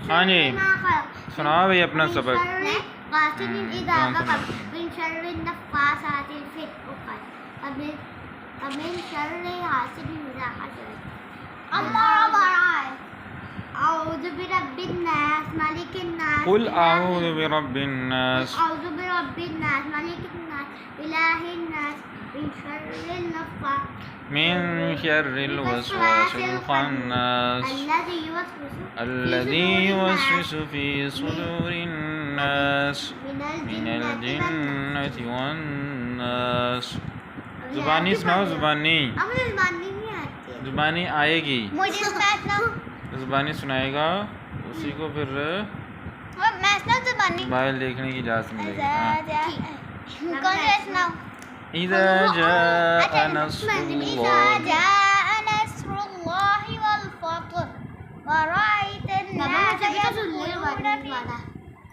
हाँ जी, सुनाओ भाई अपना सबक। कुल आऊज़ु बिरब्बिन्नास मिन शर्रिल वसवासिल खन्नास الذي يوسوس في صدور الناस من الجنة والناس। जुबानी सुनाओ, जुबानी। जुबानी आएगी, जुबानी सुनाएगा, उसी को फिर मोबाइल देखने की इजाज़त मिलेगी। इज़ा जाअ नस्रुल्लाह ورأيت الناس يدخلون في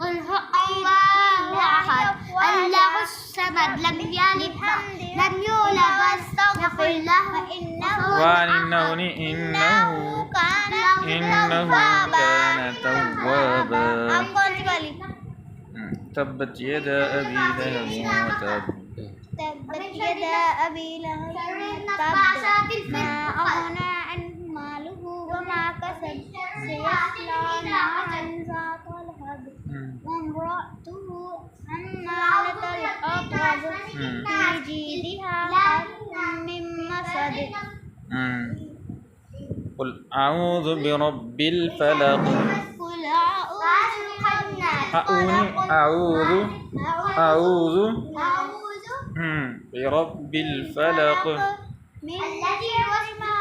قل هو الله أحد الله الصمد لم يلد ولم يولد واستغفر له إنه كان توابا تبت يدا أبي لهب وتب ما أغنى عنه ماله وما كسب سيصلى نارا ذات لهب وامرأته حمالة الحطب في جيدها حبل من مسد. قل أعوذ برب الفلق أعوذ برب الفلق الذي يوسوس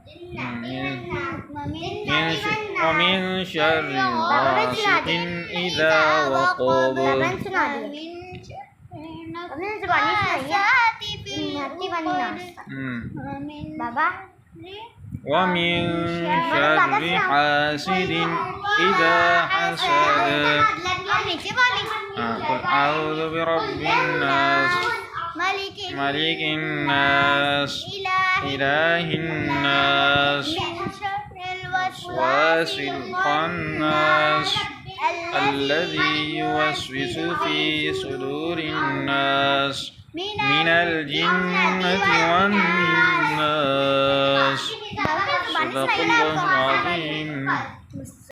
في صدور ومن شر غاسق إذا وقب ومن شر حاسد إذا حسد. قل أعوذ برب الناس ملك الناس إله الناس وسواس الخناس الذي يوسوس في صدور الناس من الجنة والناس. صدق الله العظيم.